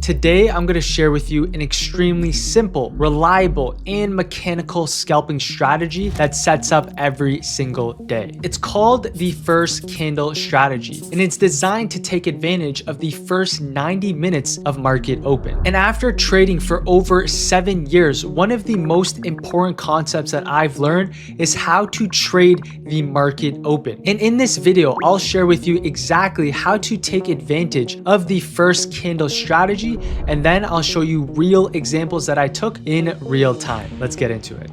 Today, I'm going to share with you an extremely simple, reliable, and mechanical scalping strategy that sets up every single day. It's called the first candle strategy, and it's designed to take advantage of the first 90 minutes of market open. And after trading for over 7 years, one of the most important concepts that I've learned is how to trade the market open. And in this video, I'll share with you exactly how to take advantage of the first candle strategy, and then I'll show you real examples that I took in real time. Let's get into it.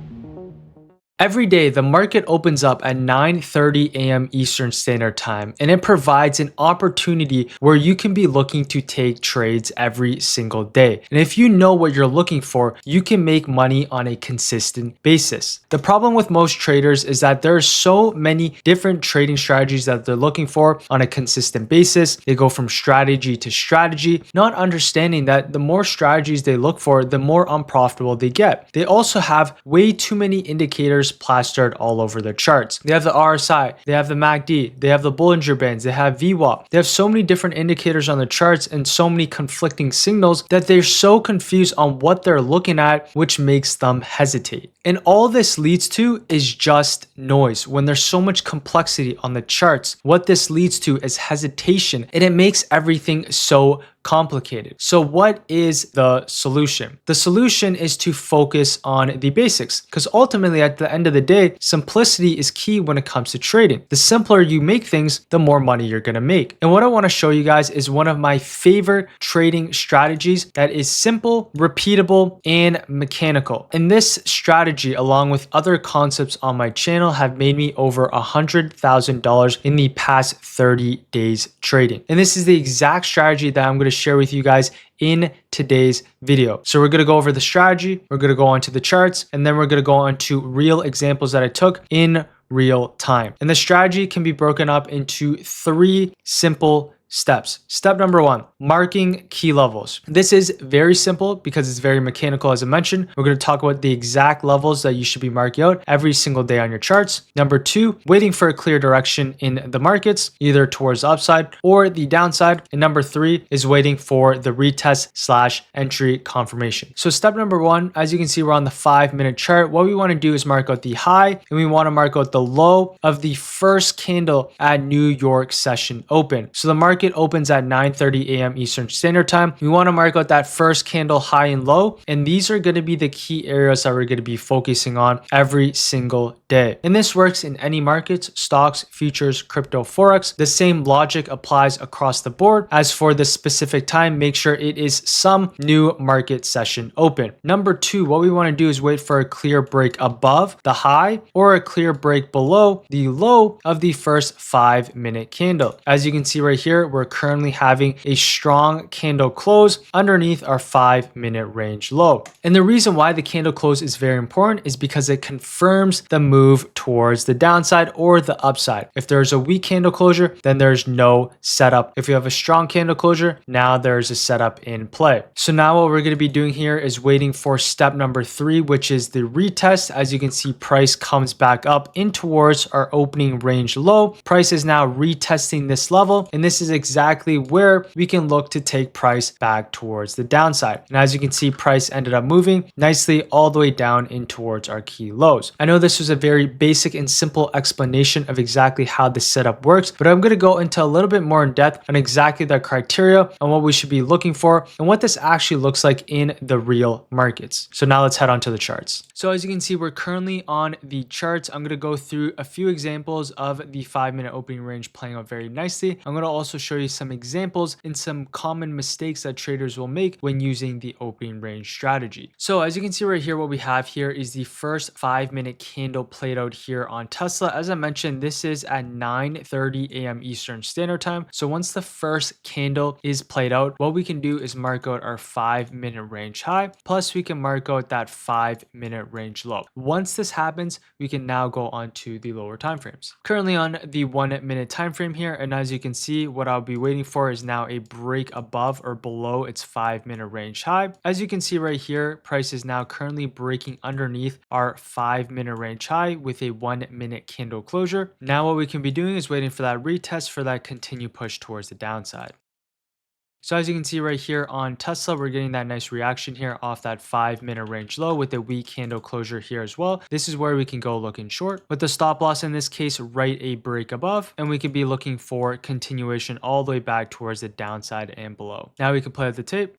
Every day, the market opens up at 9:30 a.m. Eastern Standard Time, and it provides an opportunity where you can be looking to take trades every single day. And if you know what you're looking for, you can make money on a consistent basis. The problem with most traders is that there are so many different trading strategies that they're looking for on a consistent basis. They go from strategy to strategy, not understanding that the more strategies they look for, the more unprofitable they get. They also have way too many indicators plastered all over their charts. They have the RSI, they have the MACD, they have the Bollinger Bands, they have VWAP. They have so many different indicators on the charts and so many conflicting signals that they're so confused on what they're looking at, which makes them hesitate. And all this leads to is just noise. When there's so much complexity on the charts, what this leads to is hesitation, and it makes everything so complicated. So what is the solution? The solution is to focus on the basics, because ultimately at the end of the day, simplicity is key when it comes to trading. The simpler you make things, the more money you're going to make. And what I want to show you guys is one of my favorite trading strategies that is simple, repeatable, and mechanical. And this strategy, along with other concepts on my channel, have made me over $100,000 in the past 30 days trading. And this is the exact strategy that I'm going to share with you guys in today's video. So we're going to go over the strategy, we're going to go on to the charts, and then we're going to go on to real examples that I took in real time. And the strategy can be broken up into 3 simple steps. Step number 1, marking key levels. This is very simple because it's very mechanical. As I mentioned, we're going to talk about the exact levels that you should be marking out every single day on your charts. Number 2, waiting for a clear direction in the markets, either towards the upside or the downside. And number 3 is waiting for the retest / entry confirmation. So step number 1, as you can see, we're on the 5-minute chart. What we want to do is mark out the high, and we want to mark out the low of the first candle at New York session open. So the market opens at 9:30 a.m. Eastern Standard Time. We want to mark out that first candle high and low, and these are going to be the key areas that we're going to be focusing on every single day. And this works in any markets, stocks, futures, crypto, forex. The same logic applies across the board. As for the specific time, make sure it is some new market session open. Number 2, what we want to do is wait for a clear break above the high or a clear break below the low of the first 5-minute candle. As you can see right here, we're currently having a strong candle close underneath our 5-minute range low. And the reason why the candle close is very important is because it confirms the move towards the downside or the upside. If there's a weak candle closure, then there's no setup. If you have a strong candle closure, now there's a setup in play. So now what we're going to be doing here is waiting for step number 3, which is the retest. As you can see, price comes back up in towards our opening range low. Price is now retesting this level, and this is exactly where we can look to take price back towards the downside. And as you can see, price ended up moving nicely all the way down in towards our key lows. I know this was a very basic and simple explanation of exactly how the setup works, but I'm going to go into a little bit more in depth on exactly the criteria and what we should be looking for and what this actually looks like in the real markets. So now let's head on to the charts. So as you can see, we're currently on the charts. I'm going to go through a few examples of the 5-minute opening range playing out very nicely. I'm going to also show you some examples and some common mistakes that traders will make when using the opening range strategy. So as you can see right here, what we have here is the first 5-minute candle played out here on Tesla. As I mentioned, this is at 9:30 a.m. Eastern Standard Time. So once the first candle is played out, what we can do is mark out our 5-minute range high, plus we can mark out that 5-minute range low. Once this happens, we can now go on to the lower time frames. Currently on the 1-minute time frame here, and as you can see, what I'll be waiting for is now a break above or below its 5-minute range high. As you can see right here, price is now currently breaking underneath our 5-minute range high with a 1-minute candle closure. Now what we can be doing is waiting for that retest for that continued push towards the downside. So as you can see right here on Tesla, we're getting that nice reaction here off that 5-minute range low with a weak candle closure here as well. This is where we can go looking short with the stop loss in this case right a break above, and we could be looking for continuation all the way back towards the downside and below. Now we can play with the tape.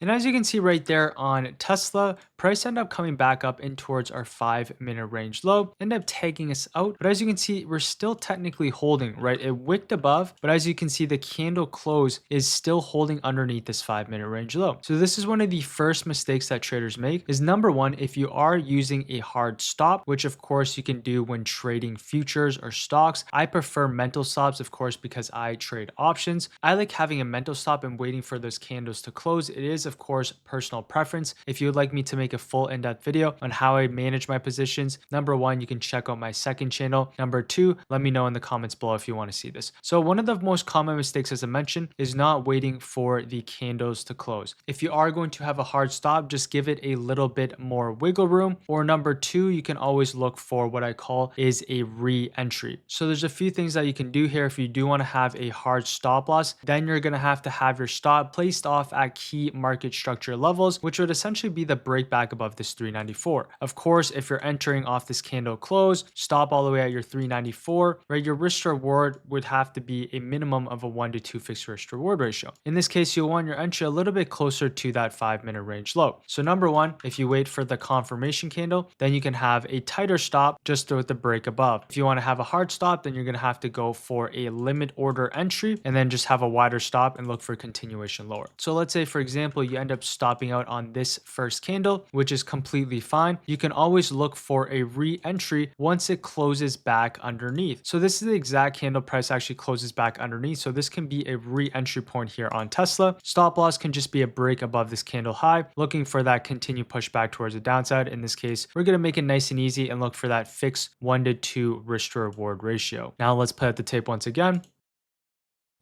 And as you can see right there on Tesla, price ended up coming back up in towards our 5-minute range low, ended up taking us out. But as you can see, we're still technically holding, right? It wicked above, but as you can see, the candle close is still holding underneath this 5-minute range low. So this is one of the first mistakes that traders make is number one, if you are using a hard stop, which of course you can do when trading futures or stocks. I prefer mental stops, of course, because I trade options. I like having a mental stop and waiting for those candles to close. It is, of course, personal preference. If you would like me to make a full in-depth video on how I manage my positions, number one, you can check out my second channel. Number two, let me know in the comments below if you want to see this. So one of the most common mistakes, as I mentioned, is not waiting for the candles to close. If you are going to have a hard stop, just give it a little bit more wiggle room. Or number two, you can always look for what I call is a re-entry. So there's a few things that you can do here. If you do want to have a hard stop loss, then you're going to have your stop placed off at key market structure levels, which would essentially be the break back above this 394. Of course, if you're entering off this candle close, stop all the way at your 394, right? Your risk to reward would have to be a minimum of a 1-to-2 fixed risk to reward ratio. In this case, you'll want your entry a little bit closer to that 5-minute range low. So number one, if you wait for the confirmation candle, then you can have a tighter stop just with the break above. If you want to have a hard stop, then you're going to have to go for a limit order entry and then just have a wider stop and look for continuation lower. So let's say, for example, you end up stopping out on this first candle, which is completely fine. You can always look for a re-entry once it closes back underneath. So this is the exact candle price actually closes back underneath. So this can be a re-entry point here on Tesla. Stop loss can just be a break above this candle high, looking for that continued push back towards the downside. In this case, we're going to make it nice and easy and look for that fixed 1-to-2 risk to reward ratio. Now let's play out the tape once again.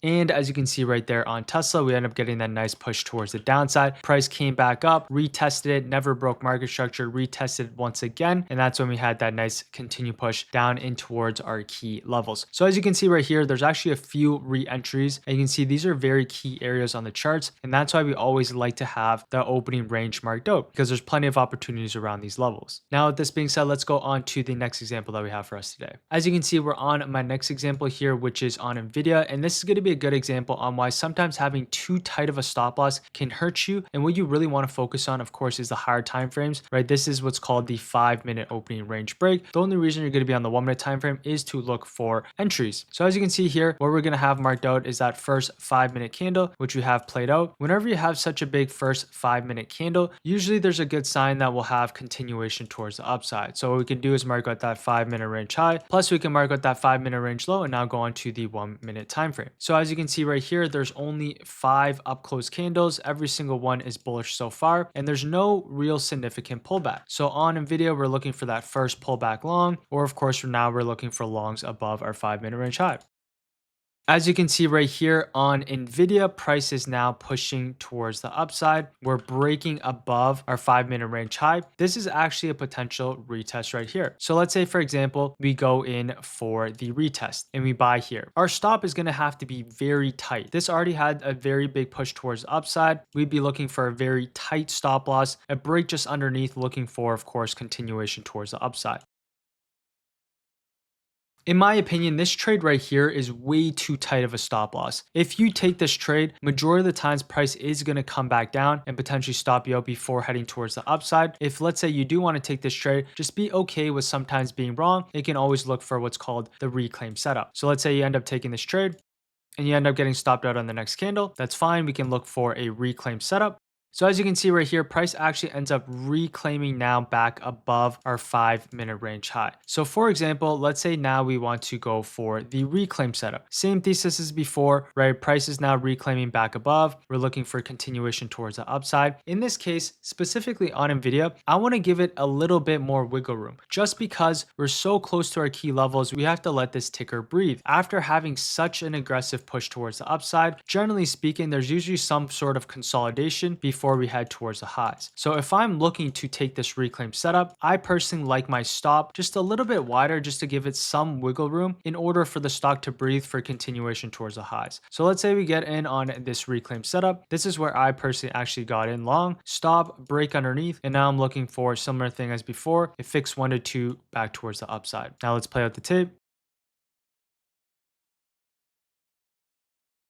And as you can see right there on Tesla, we end up getting that nice push towards the downside. Price came back up, retested it, never broke market structure, retested once again. And that's when we had that nice continued push down in towards our key levels. So as you can see right here, there's actually a few re-entries. And you can see these are very key areas on the charts. And that's why we always like to have the opening range marked out because there's plenty of opportunities around these levels. Now, with this being said, let's go on to the next example that we have for us today. As you can see, we're on my next example here, which is on NVIDIA. And this is going to be a good example on why sometimes having too tight of a stop loss can hurt you. And what you really want to focus on, of course, is the higher time frames, right? This is what's called the 5-minute opening range break. The only reason you're going to be on the 1-minute time frame is to look for entries. So as you can see here, what we're going to have marked out is that first 5-minute candle, which we have played out. Whenever you have such a big first 5-minute candle, usually there's a good sign that we'll have continuation towards the upside. So what we can do is mark out that 5-minute range high, plus we can mark out that 5-minute range low and now go on to the 1-minute time frame. So as you can see right here, there's only 5 up close candles. Every single one is bullish so far, and there's no real significant pullback. So on NVIDIA, we're looking for that first pullback long, or of course, from now we're looking for longs above our 5-minute range high. As you can see right here on NVIDIA, price is now pushing towards the upside. We're breaking above our 5-minute range high. This is actually a potential retest right here. So let's say, for example, we go in for the retest and we buy here. Our stop is going to have to be very tight. This already had a very big push towards the upside. We'd be looking for a very tight stop loss, a break just underneath, looking for, of course, continuation towards the upside. In my opinion, this trade right here is way too tight of a stop loss. If you take this trade, majority of the times price is going to come back down and potentially stop you out before heading towards the upside. If let's say you do want to take this trade, just be okay with sometimes being wrong. You can always look for what's called the reclaim setup. So let's say you end up taking this trade and you end up getting stopped out on the next candle. That's fine. We can look for a reclaim setup. So as you can see right here, price actually ends up reclaiming now back above our 5-minute range high. So for example, let's say now we want to go for the reclaim setup. Same thesis as before, right? Price is now reclaiming back above. We're looking for continuation towards the upside. In this case, specifically on NVIDIA, I want to give it a little bit more wiggle room. Just because we're so close to our key levels, we have to let this ticker breathe. After having such an aggressive push towards the upside, generally speaking, there's usually some sort of consolidation before before we head towards the highs. So if I'm looking to take this reclaim setup, I personally like my stop just a little bit wider just to give it some wiggle room in order for the stock to breathe for continuation towards the highs. So let's say we get in on this reclaim setup. This is where I personally actually got in long, stop, break underneath, and now I'm looking for a similar thing as before, a fixed 1 to 2 back towards the upside. Now let's play out the tape.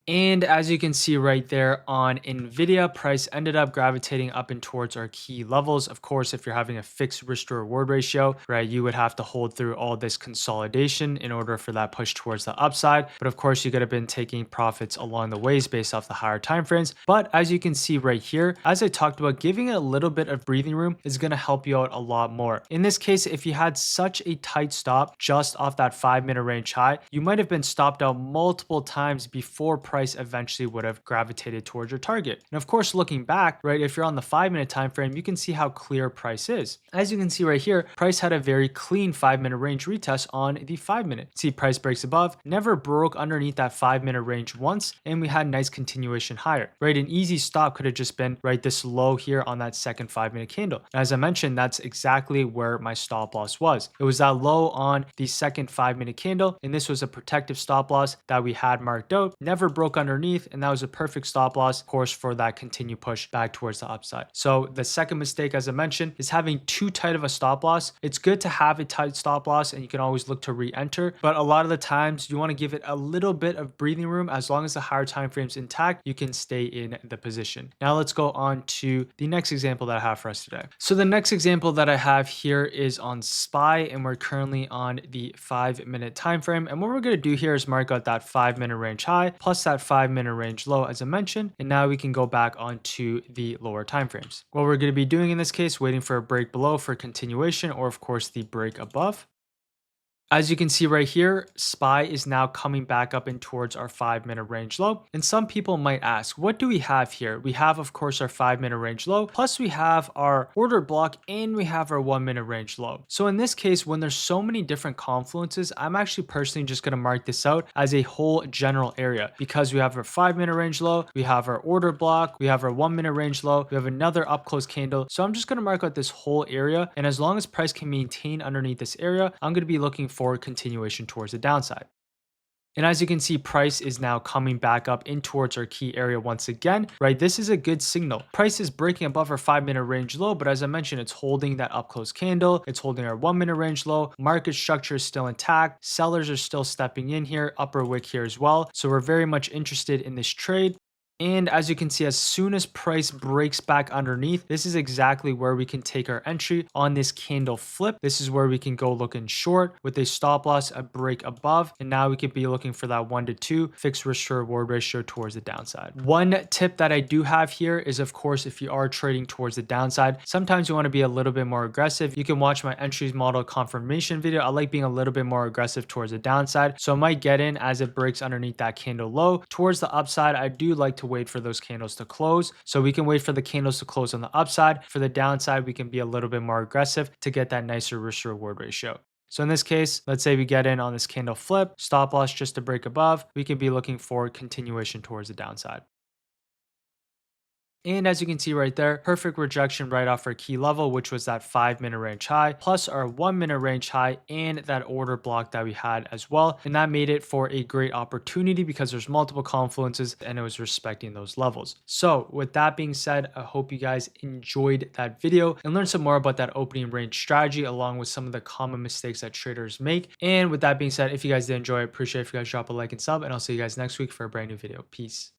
And as you can see right there on Nvidia, price ended up gravitating up and towards our key levels. Of course, if you're having a fixed risk to reward ratio, right, you would have to hold through all this consolidation in order for that push towards the upside. But of course, you could have been taking profits along the ways based off the higher time frames. But as you can see right here, as I talked about, giving it a little bit of breathing room is going to help you out a lot more. In this case, if you had such a tight stop just off that 5-minute range high, you might have been stopped out multiple times before price eventually would have gravitated towards your target. And of course, looking back, right, if you're on the 5-minute time frame, you can see how clear price is. As you can see right here, price had a very clean 5-minute range retest on the 5-minute. See, price breaks above, never broke underneath that 5-minute range once, and we had nice continuation higher, right? An easy stop could have just been right this low here on that second 5-minute candle. As I mentioned, that's exactly where my stop loss was. It was that low on the second 5-minute candle, and this was a protective stop loss that we had marked out, never broke underneath, and that was a perfect stop loss, of course, for that continued push back towards the upside. So the second mistake, as I mentioned, is having too tight of a stop loss. It's good to have a tight stop loss and you can always look to re-enter, but a lot of the times you want to give it a little bit of breathing room. As long as the higher time frame's intact, you can stay in the position. Now let's go on to the next example that I have for us today. So the next example that I have here is on SPY, and we're currently on the 5-minute time frame. And what we're going to do here is mark out that 5-minute range high plus that 5-minute range low, as I mentioned, and now we can go back onto the lower time frames. What we're going to be doing in this case, waiting for a break below for continuation, or of course the break above. As you can see right here, SPY is now coming back up in towards our 5-minute range low. And some people might ask, what do we have here? We have, of course, our 5-minute range low, plus we have our order block, and we have our 1-minute range low. So in this case, when there's so many different confluences, I'm actually personally just going to mark this out as a whole general area, because we have our 5-minute range low, we have our order block, we have our 1-minute range low, we have another up close candle. So I'm just going to mark out this whole area. And as long as price can maintain underneath this area, I'm going to be looking for continuation towards the downside. And as you can see, price is now coming back up in towards our key area once again, right? This is a good signal. Price is breaking above our 5-minute range low, but as I mentioned, it's holding that up close candle. It's holding our 1-minute range low. Market structure is still intact. Sellers are still stepping in here, upper wick here as well. So we're very much interested in this trade. And as you can see, as soon as price breaks back underneath, this is exactly where we can take our entry on this candle flip. This is where we can go looking short with a stop loss, a break above. And now we could be looking for that 1 to 2 fixed risk to reward ratio towards the downside. One tip that I do have here is, of course, if you are trading towards the downside, sometimes you want to be a little bit more aggressive. You can watch my entries model confirmation video. I like being a little bit more aggressive towards the downside. So I might get in as it breaks underneath that candle low. Towards the upside, I do like to wait for those candles to close. So we can wait for the candles to close on the upside. For the downside, we can be a little bit more aggressive to get that nicer risk reward ratio. So in this case, let's say we get in on this candle flip, stop loss just to break above, we can be looking for continuation towards the downside. And as you can see right there, perfect rejection right off our key level, which was that 5-minute range high, plus our 1-minute range high and that order block that we had as well. And that made it for a great opportunity because there's multiple confluences and it was respecting those levels. So with that being said, I hope you guys enjoyed that video and learned some more about that opening range strategy along with some of the common mistakes that traders make. And with that being said, if you guys did enjoy, I appreciate if you guys drop a like and sub, and I'll see you guys next week for a brand new video. Peace.